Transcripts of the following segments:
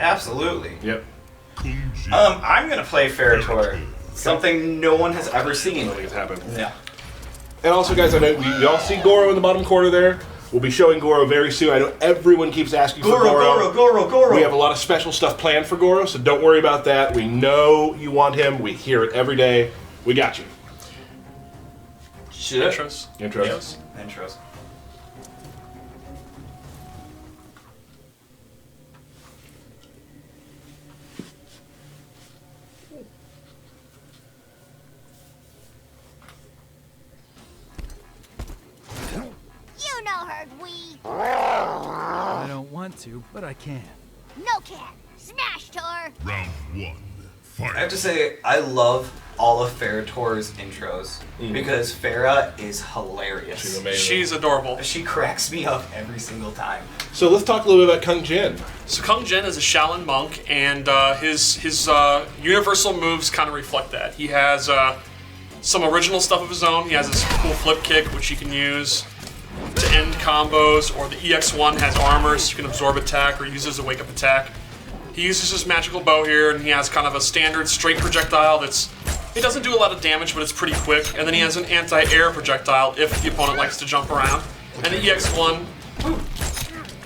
Absolutely. Yep. I'm gonna play Ferra Torr. Something no one has ever seen. Nothing has happened. Yeah. And also, guys, I know we all see Goro in the bottom corner there. We'll be showing Goro very soon. I know everyone keeps asking for Goro. Goro. We have a lot of special stuff planned for Goro, so don't worry about that. We know you want him. We hear it every day. We got you. Intros. Yes. Intros. You know her, Wee. I don't want to, but I can. No can. Smash, Tor. Round 1. Fight. I have to say, I love all of Ferra Torr's intros because Ferra is hilarious. She's amazing. She's adorable. She cracks me up every single time. So let's talk a little bit about Kung Jin. So Kung Jin is a Shaolin monk, and his universal moves kind of reflect that. He has some original stuff of his own. He has this cool flip kick, which you can use to end combos, or the EX1 has armor, so you can absorb attack or use it as a wake-up attack. He uses his magical bow here, and he has kind of a standard straight projectile that's... It doesn't do a lot of damage, but it's pretty quick. And then he has an anti-air projectile if the opponent likes to jump around. And the EX1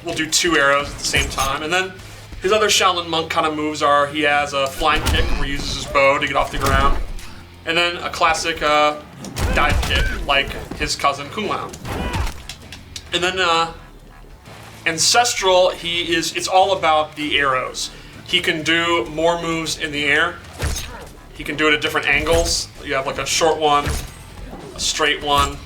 will do 2 arrows at the same time. And then his other Shaolin monk kind of moves are, he has a flying kick where he uses his bow to get off the ground. And then a classic dive kick, like his cousin Kung Lao. And then Ancestral, it's all about the arrows. He can do more moves in the air. He can do it at different angles. You have like a short one, a straight one,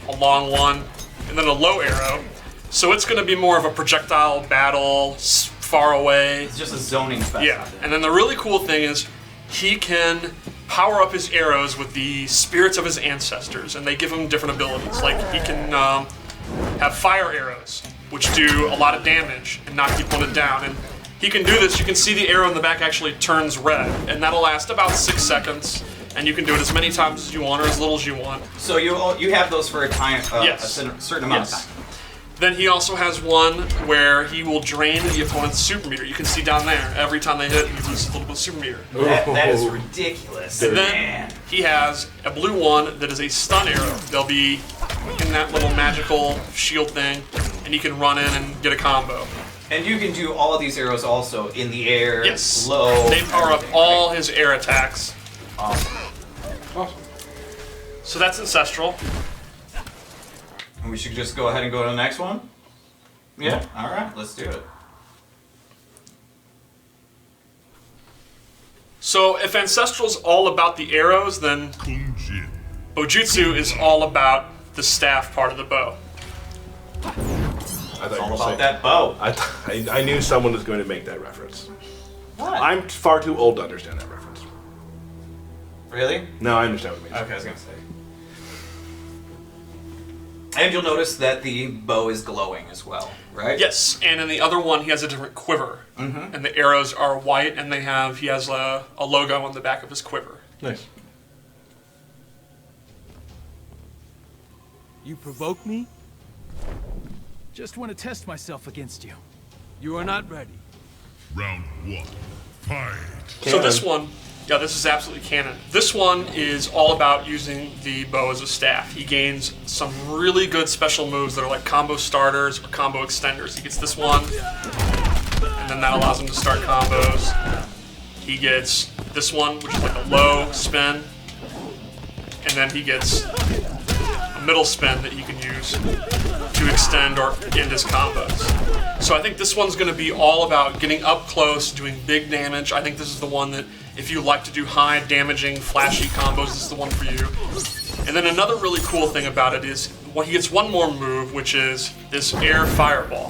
a long one, and then a low arrow. So it's going to be more of a projectile battle, far away. It's just a zoning fest. Yeah, and then the really cool thing is he can power up his arrows with the spirits of his ancestors, and they give him different abilities. Like he can have fire arrows, which do a lot of damage and knock the opponent down. And he can do this. You can see the arrow in the back actually turns red, and that'll last about 6 seconds. And you can do it as many times as you want or as little as you want. So you have those for a time, Yes. a certain amount of time. Then he also has one where he will drain the opponent's super meter. You can see down there, every time they hit, he loses a little bit of super meter. That is ridiculous. And then Man. he has a blue one that is a stun arrow. They'll be in that little magical shield thing, and you can run in and get a combo. And you can do all of these arrows also in the air, Yes. low. They power up all his air attacks. Awesome. So that's Ancestral. And we should just go ahead and go to the next one? Yeah? Alright, let's do it. So if Ancestral's all about the arrows, then Kung Jin. Bojutsu is all about the staff part of the bow. I It's all about that bow. I knew someone was going to make that reference. What? I'm far too old to understand that reference. Really? No, I understand what it means. Okay, I was gonna say. And you'll notice that the bow is glowing as well, right? Yes, and in the other one he has a different quiver. And the arrows are white, and he has a logo on the back of his quiver. Nice. You provoke me? Just want to test myself against you. You are not ready. Round 1. Fight. So this one, yeah, this is absolutely canon. This one is all about using the bow as a staff. He gains some really good special moves that are like combo starters or combo extenders. He gets this one, and then that allows him to start combos. He gets this one, which is like a low spin, and then he gets a middle spin that he can use to extend or end his combos. So I think this one's going to be all about getting up close, doing big damage. I think this is the one that, if you like to do high damaging, flashy combos, this is the one for you. And then another really cool thing about it is, he gets one more move, which is this air fireball.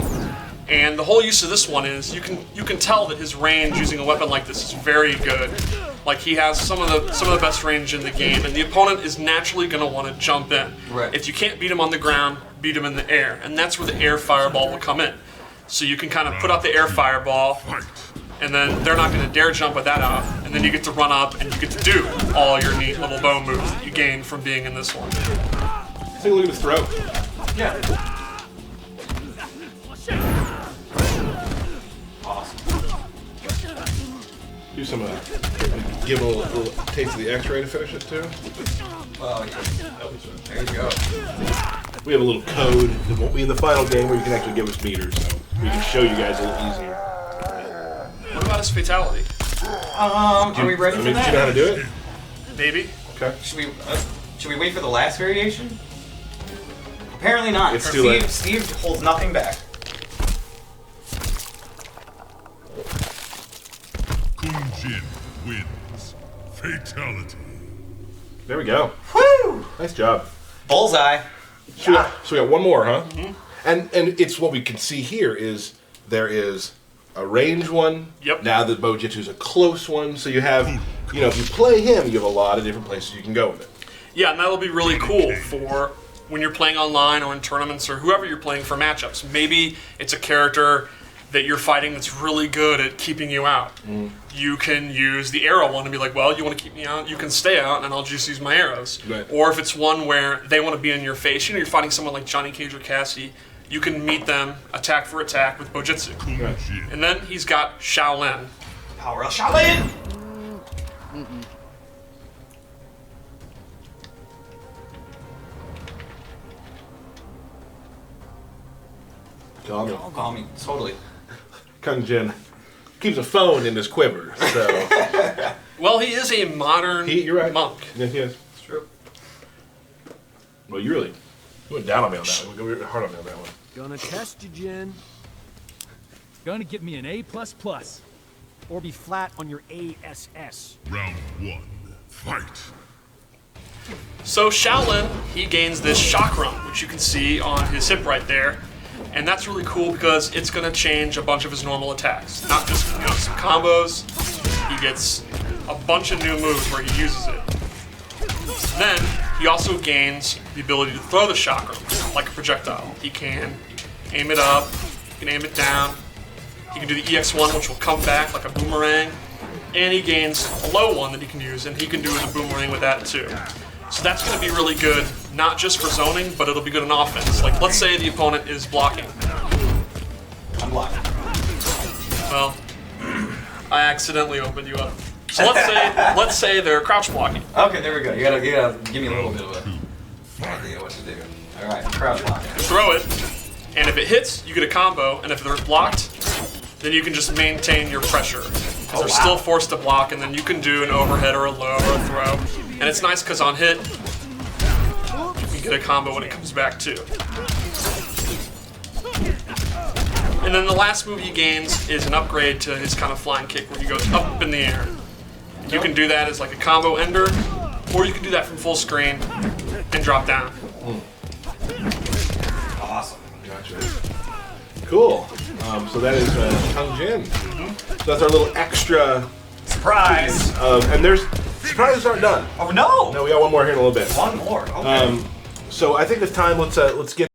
And the whole use of this one is, you can tell that his range using a weapon like this is very good. Like, he has some of the best range in the game, and the opponent is naturally going to want to jump in. Right. If you can't beat him on the ground, beat him in the air, and that's where the air fireball will come in. So you can kind of put out the air fireball, and then they're not going to dare jump with that out, and then you get to run up and you get to do all your neat little bow moves that you gain from being in this one. Take a look at his throat. Yeah. Awesome. Do some, give a little taste of the X-ray to finish it too. Well, yeah. There you go. We have a little code that won't be in the final game where you can actually give us meters, so we can show you guys a little easier. What about his fatality? Are we ready for Do you know how that? to do it? Maybe. Okay. Should we wait for the last variation? Apparently not. It's too late. Steve holds nothing back. Kung Jin wins. Fatality. There we go. Woo! Nice job. Bullseye. So we got one more, huh? Mm-hmm. And it's what we can see here is there is a range one. Yep. Now the Bojutsu's a close one, so you have, you know, if you play him, you have a lot of different places you can go with it. Yeah, and that'll be really cool for when you're playing online or in tournaments or whoever you're playing for matchups. Maybe it's a character that you're fighting that's really good at keeping you out. You can use the arrow one and be like, well, you want to keep me out? You can stay out, and I'll just use my arrows. Right. Or if it's one where they want to be in your face, you know, you're fighting someone like Jaquie Cage or Cassie, you can meet them attack for attack with Bojutsu. Right. And then he's got Shaolin. Power up Shaolin! Call me. Totally. Kung Jin keeps a phone in his quiver, so Well, he is a modern you're right. monk. Yes, he is. It's true. Well, you went down on me on that one. You went hard on me on that one. Gonna test you, Jin. Gonna get me an A++. Or be flat on your ASS. Round 1. Fight. So Shaolin, he gains this chakram, which you can see on his hip right there. And that's really cool because it's going to change a bunch of his normal attacks. Not just, you know, some combos. He gets a bunch of new moves where he uses it. Then, he also gains the ability to throw the chakram like a projectile. He can aim it up, he can aim it down. He can do the EX1, which will come back like a boomerang. And he gains a low one that he can use, and he can do the boomerang with that too. So that's going to be really good, not just for zoning, but it'll be good in offense. Like, let's say the opponent is blocking. I'm blocking. Well, I accidentally opened you up. So let's say they're crouch blocking. Okay, there we go. You gotta give me a little bit of a idea what to do. All right, crouch block. Throw it, and if it hits, you get a combo. And if they're blocked, then you can just maintain your pressure. Because they're still forced to block, and then you can do an overhead or a low or a throw. And it's nice because on hit, you can get a combo when it comes back too. And then the last move he gains is an upgrade to his kind of flying kick where he goes up in the air. You can do that as like a combo ender, or you can do that from full screen and drop down. Awesome. Gotcha. Cool. So that is Kung Jin. So that's our little extra. Surprise! And there's surprises aren't done. Oh no! No, we got one more here in a little bit. One more. Okay. So I think it's time. Let's get.